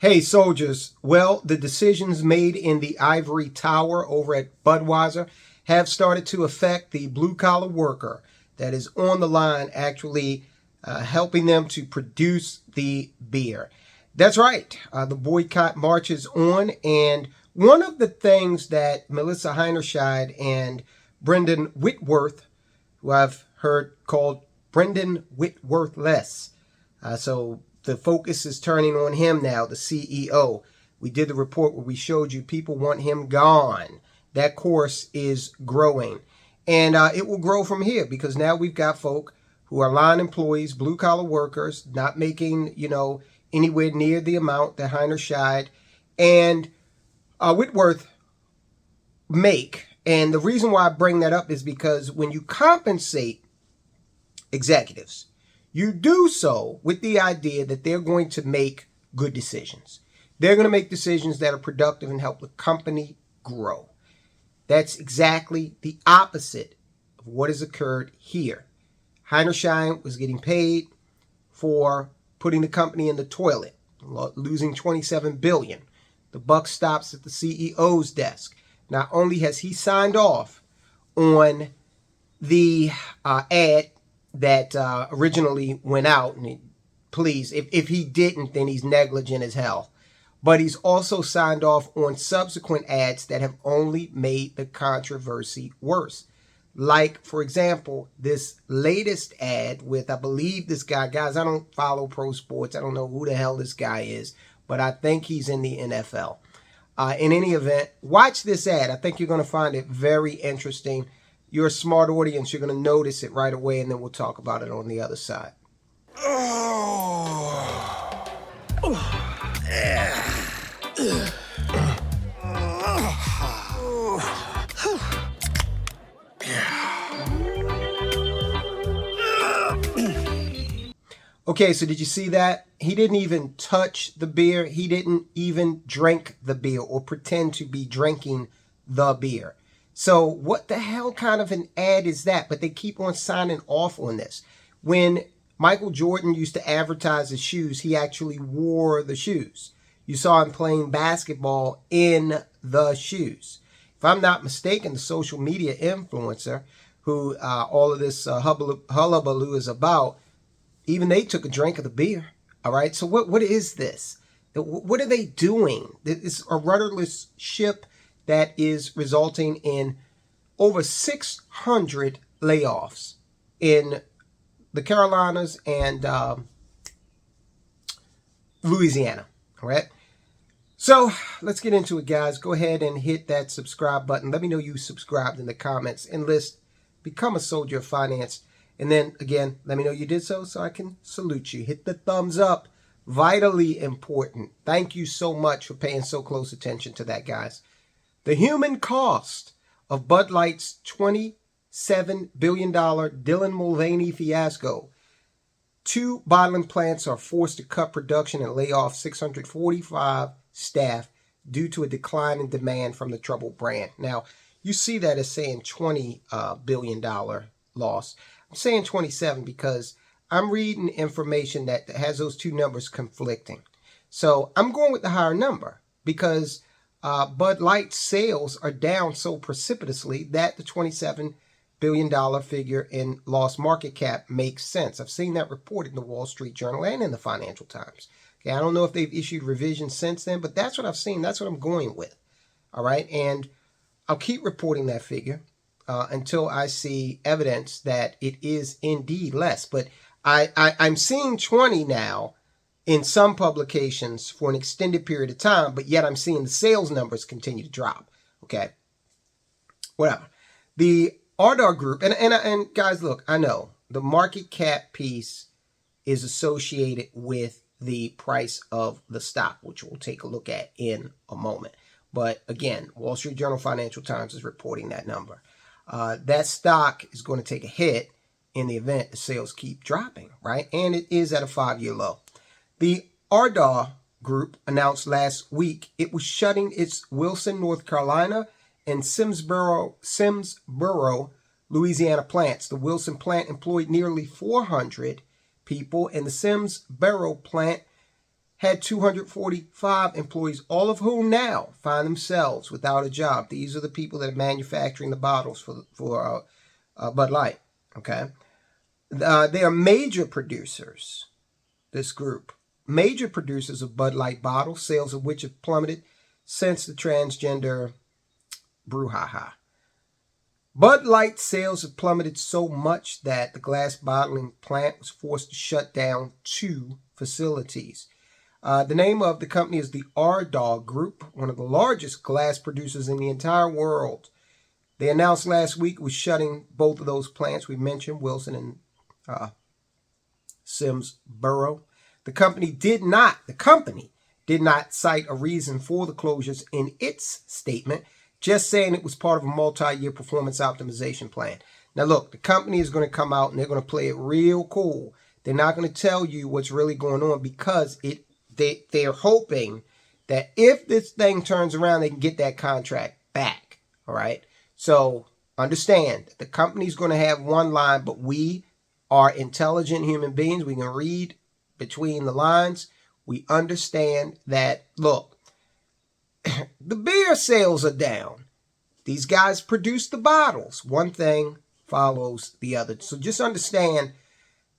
Hey, soldiers. Well, the decisions made in the ivory tower over at Budweiser have started to affect the blue-collar worker that is on the line, actually helping them to produce the beer. That's right. The boycott marches on, and one of the things that Melissa Heinerscheid and Brendan Whitworth, who I've heard called Brendan Whitworth-less, so the focus is turning on him now, the CEO. We did the report where we showed you people want him gone. That course is growing. And it will grow from here because now we've got folk who are line employees, blue-collar workers, not making, anywhere near the amount that Heinerscheid and Whitworth make. And the reason why I bring that up is because when you compensate executives, you do so with the idea that they're going to make good decisions. They're going to make decisions that are productive and help the company grow. That's exactly the opposite of what has occurred here. Heinerscheid was getting paid for putting the company in the toilet, losing $27 billion. The buck stops at the CEO's desk. Not only has he signed off on the ad that originally went out, and please, if he didn't, then he's negligent as hell. But he's also signed off on subsequent ads that have only made the controversy worse. Like, for example, this latest ad with, I believe this guy, guys, I don't follow pro sports. I don't know who the hell this guy is, but I think he's in the NFL. In any event, watch this ad. I think you're going to find it very interesting. You're a smart audience. You're going to notice it right away, and then we'll talk about it on the other side. Okay, so did you see that? He didn't even touch the beer. He didn't even drink the beer or pretend to be drinking the beer. So what the hell kind of an ad is that? But they keep on signing off on this. When Michael Jordan used to advertise his shoes, he actually wore the shoes. You saw him playing basketball in the shoes. If I'm not mistaken, the social media influencer who all of this hullabaloo is about, even they took a drink of the beer. All right, so what is this? What are they doing? It's a rudderless ship that is resulting in over 600 layoffs in the Carolinas and Louisiana. All right. So let's get into it, guys. Go ahead and hit that subscribe button. Let me know you subscribed in the comments. Enlist, become a soldier of finance. And then, again, let me know you did so I can salute you. Hit the thumbs up. Vitally important. Thank you so much for paying so close attention to that, guys. The human cost of Bud Light's $27 billion Dylan Mulvaney fiasco. 2 bottling plants are forced to cut production and lay off 645 staff due to a decline in demand from the troubled brand. Now, you see that as saying $20 billion loss. I'm saying 27 because I'm reading information that has those two numbers conflicting. So I'm going with the higher number because Bud Light sales are down so precipitously that the $27 billion figure in lost market cap makes sense. I've seen that reported in the Wall Street Journal and in the Financial Times. Okay, I don't know if they've issued revisions since then, but that's what I've seen. That's what I'm going with. All right, and I'll keep reporting that figure until I see evidence that it is indeed less. But I'm seeing 20 now in some publications for an extended period of time, but yet I'm seeing the sales numbers continue to drop. Okay, whatever. The Ardagh Group, and guys, look, I know the market cap piece is associated with the price of the stock, which we'll take a look at in a moment. But again, Wall Street Journal, Financial Times is reporting that number. That stock is going to take a hit in the event the sales keep dropping, right? And it is at a 5-year low. The Ardagh Group announced last week it was shutting its Wilson, North Carolina and Simsboro, Louisiana plants. The Wilson plant employed nearly 400 people, and the Simsboro plant had 245 employees, all of whom now find themselves without a job. These are the people that are manufacturing the bottles for Bud Light. Okay, they are major producers. This group, major producers of Bud Light bottles, sales of which have plummeted since the transgender brouhaha. Bud Light sales have plummeted so much that the glass bottling plant was forced to shut down 2 facilities. The name of the company is the Ardagh Group, one of the largest glass producers in the entire world. They announced last week was shutting both of those plants we mentioned, Wilson and Simsboro. The company did not cite a reason for the closures in its statement, just saying it was part of a multi-year performance optimization plan. Now look, the company is going to come out and they're going to play it real cool. They're not going to tell you what's really going on because they're hoping that if this thing turns around, they can get that contract back. All right. So understand, the company's going to have one line, but we are intelligent human beings. We can read between the lines. We understand that, look, the beer sales are down. These guys produce the bottles. One thing follows the other. So just understand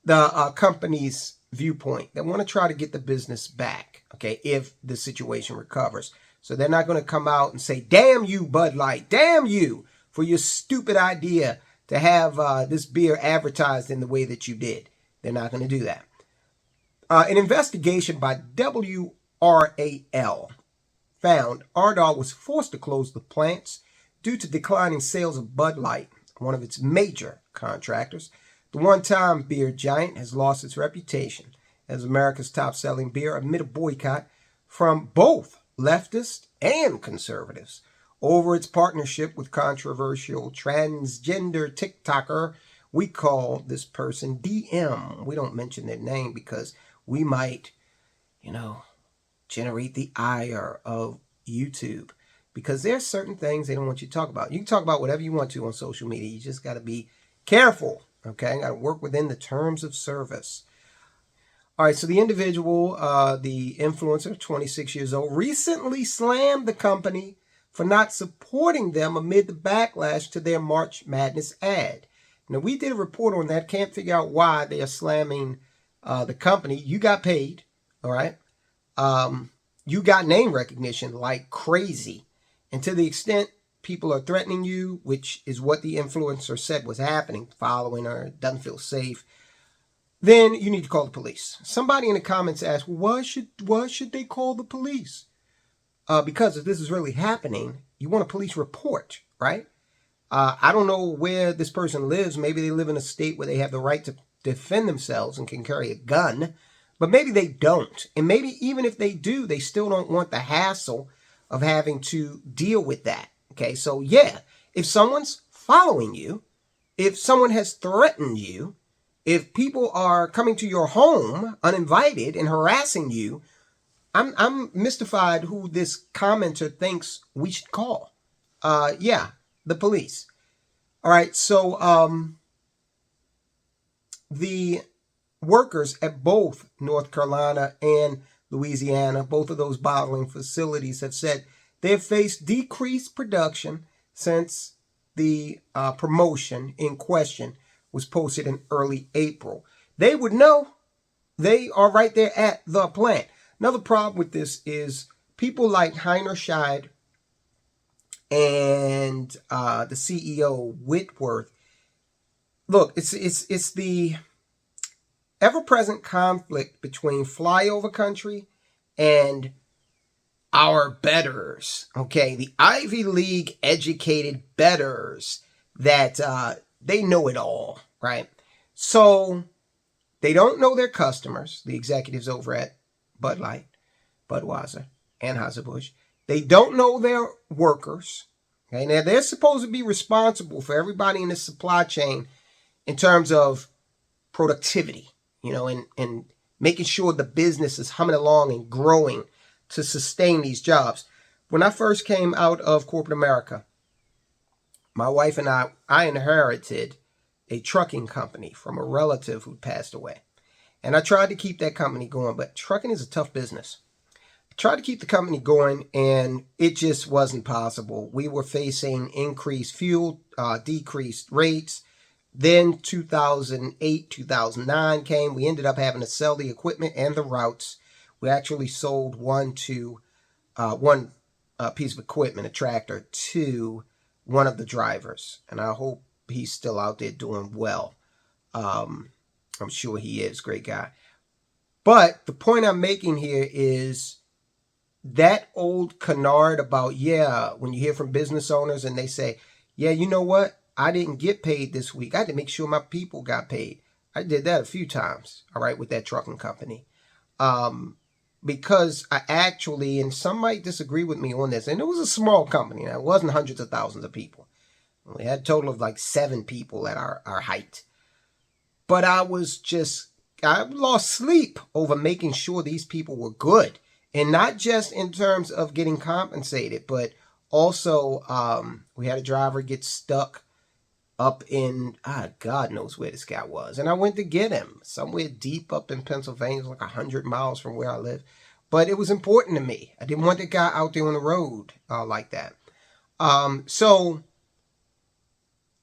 the company's viewpoint. They want to try to get the business back, okay, if the situation recovers. So they're not going to come out and say, damn you, Bud Light, damn you for your stupid idea to have this beer advertised in the way that you did. They're not going to do that. An investigation by WRAL found Ardagh was forced to close the plants due to declining sales of Bud Light, one of its major contractors. The one-time beer giant has lost its reputation as America's top-selling beer amid a boycott from both leftists and conservatives over its partnership with controversial transgender TikToker. We call this person DM. We don't mention their name because we might, generate the ire of YouTube, because there's certain things they don't want you to talk about. You can talk about whatever you want to on social media. You just got to be careful, okay? Got to work within the terms of service. All right, so the individual, the influencer, 26 years old, recently slammed the company for not supporting them amid the backlash to their March Madness ad. Now, we did a report on that. Can't figure out why they are slamming the company. You got paid, all right? You got name recognition like crazy. And to the extent people are threatening you, which is what the influencer said was happening, following her, doesn't feel safe, then you need to call the police. Somebody in the comments asked, why should they call the police? Because if this is really happening, you want a police report, right? I don't know where this person lives. Maybe they live in a state where they have the right to defend themselves and can carry a gun. But maybe they don't. And maybe even if they do, they still don't want the hassle of having to deal with that. Okay, so yeah, if someone's following you, if someone has threatened you, if people are coming to your home uninvited and harassing you, I'm mystified who this commenter thinks we should call. Yeah, the police. All right, so the workers at both North Carolina and Louisiana, both of those bottling facilities, have said they've faced decreased production since the promotion in question was posted in early April. They would know. They are right there at the plant. Another problem with this is people like Heiner Scheid and the CEO Whitworth. Look, it's the ever-present conflict between flyover country and our betters, okay? The Ivy League educated betters that they know it all, right? So they don't know their customers, the executives over at Bud Light, Budweiser, Anheuser-Busch. They don't know their workers, okay? Now, they're supposed to be responsible for everybody in the supply chain in terms of productivity, and making sure the business is humming along and growing to sustain these jobs. When I first came out of corporate America, my wife and I inherited a trucking company from a relative who passed away. And I tried to keep that company going, but trucking is a tough business. I tried to keep the company going, and it just wasn't possible. We were facing increased fuel, decreased rates. Then 2008, 2009 came. We ended up having to sell the equipment and the routes. We actually sold one piece of equipment, a tractor, to one of the drivers. And I hope he's still out there doing well. I'm sure he is. Great guy. But the point I'm making here is that old canard about, when you hear from business owners and they say, you know what? I didn't get paid this week. I had to make sure my people got paid. I did that a few times, all right, with that trucking company. Because I actually, and some might disagree with me on this, and it was a small company. Now, it wasn't hundreds of thousands of people. We had a total of like 7 people at our height. But I lost sleep over making sure these people were good. And not just in terms of getting compensated, but also we had a driver get stuck up in, God knows where this guy was. And I went to get him somewhere deep up in Pennsylvania, like 100 miles from where I live. But it was important to me. I didn't want the guy out there on the road like that. So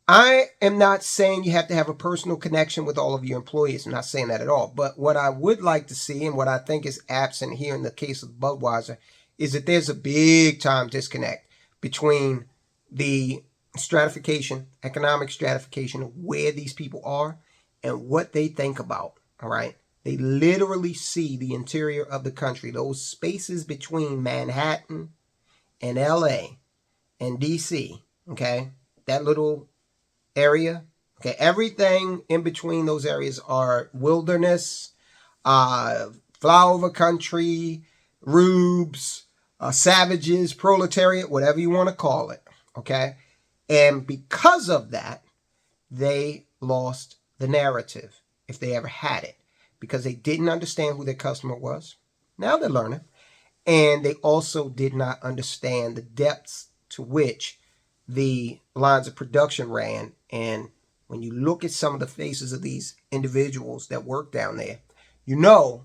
I am not saying you have to have a personal connection with all of your employees. I'm not saying that at all. But what I would like to see, and what I think is absent here in the case of Budweiser, is that there's a big time disconnect between the economic stratification of where these people are and what they think about, all right? They literally see the interior of the country, those spaces between Manhattan and LA and DC, okay? That little area, okay? Everything in between those areas are wilderness, flyover country, rubes, savages, proletariat, whatever you want to call it, okay? And because of that, they lost the narrative, if they ever had it, because they didn't understand who their customer was. Now they're learning. And they also did not understand the depths to which the lines of production ran. And when you look at some of the faces of these individuals that work down there, you know,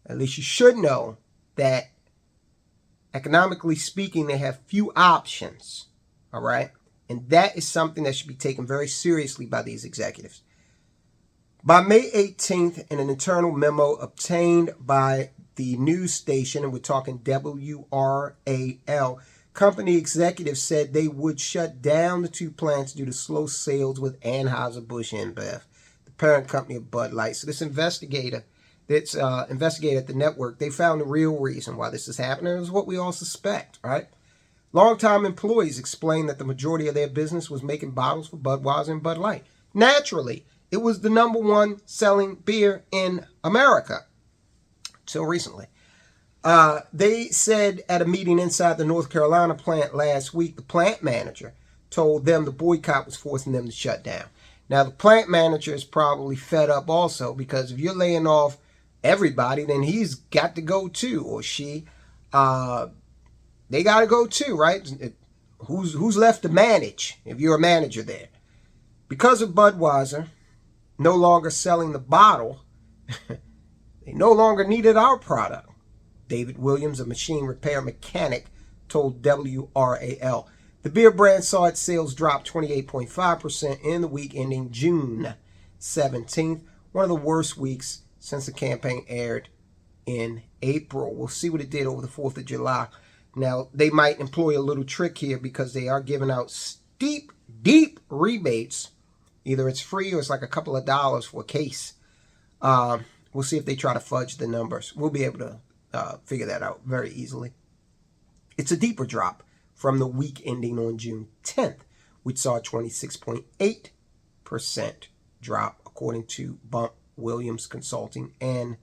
at least you should know, that economically speaking, they have few options, all right? And that is something that should be taken very seriously by these executives. By May 18th, in an internal memo obtained by the news station, and we're talking WRAL, company executives said they would shut down the 2 plants due to slow sales with Anheuser-Busch InBev, the parent company of Bud Light. So this investigator that's investigated the network, they found the real reason why this is happening. It was what we all suspect, right? Longtime employees explained that the majority of their business was making bottles for Budweiser and Bud Light. Naturally, it was the #1 selling beer in America till recently. They said at a meeting inside the North Carolina plant last week, the plant manager told them the boycott was forcing them to shut down. Now, the plant manager is probably fed up also, because if you're laying off everybody, then he's got to go too, or she. They got to go too, right? Who's left to manage if you're a manager there? Because of Budweiser no longer selling the bottle, they no longer needed our product. David Williams, a machine repair mechanic, told WRAL. The beer brand saw its sales drop 28.5% in the week ending June 17th, one of the worst weeks since the campaign aired in April. We'll see what it did over the 4th of July. Now, they might employ a little trick here, because they are giving out steep, deep rebates. Either it's free or it's like a couple of dollars for a case. We'll see if they try to fudge the numbers. We'll be able to figure that out very easily. It's a deeper drop from the week ending on June 10th, which saw a 26.8% drop, according to Bump Williams Consulting and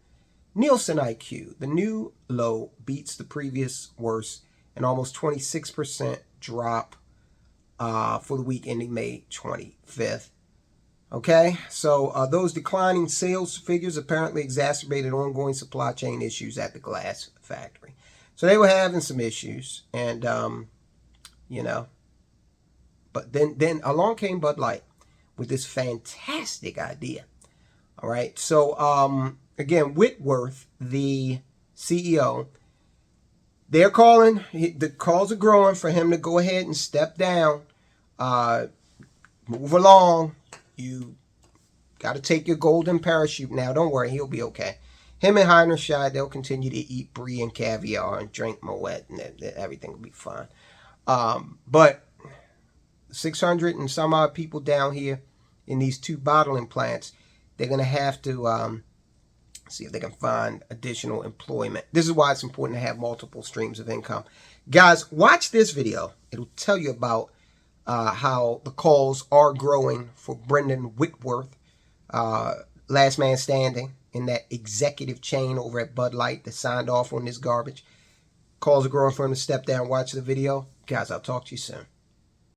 Nielsen IQ. The new low beats the previous worst, an almost 26% drop for the week ending May 25th. Okay, so those declining sales figures apparently exacerbated ongoing supply chain issues at the glass factory. So they were having some issues, and but then along came Bud Light with this fantastic idea. All right, so again, Whitworth, the CEO, they're calling. The calls are growing for him to go ahead and step down. Move along. You got to take your golden parachute now. Don't worry, he'll be okay. Him and Heinerscheid, they'll continue to eat brie and caviar and drink Moet, and everything will be fine. But 600 and some odd people down here in these 2 bottling plants, they're going to have to see if they can find additional employment. This is why it's important to have multiple streams of income. Guys, watch this video. It'll tell you about how the calls are growing for Brendan Whitworth, last man standing in that executive chain over at Bud Light that signed off on this garbage. Calls are growing for him to step down. Watch the video. Guys, I'll talk to you soon.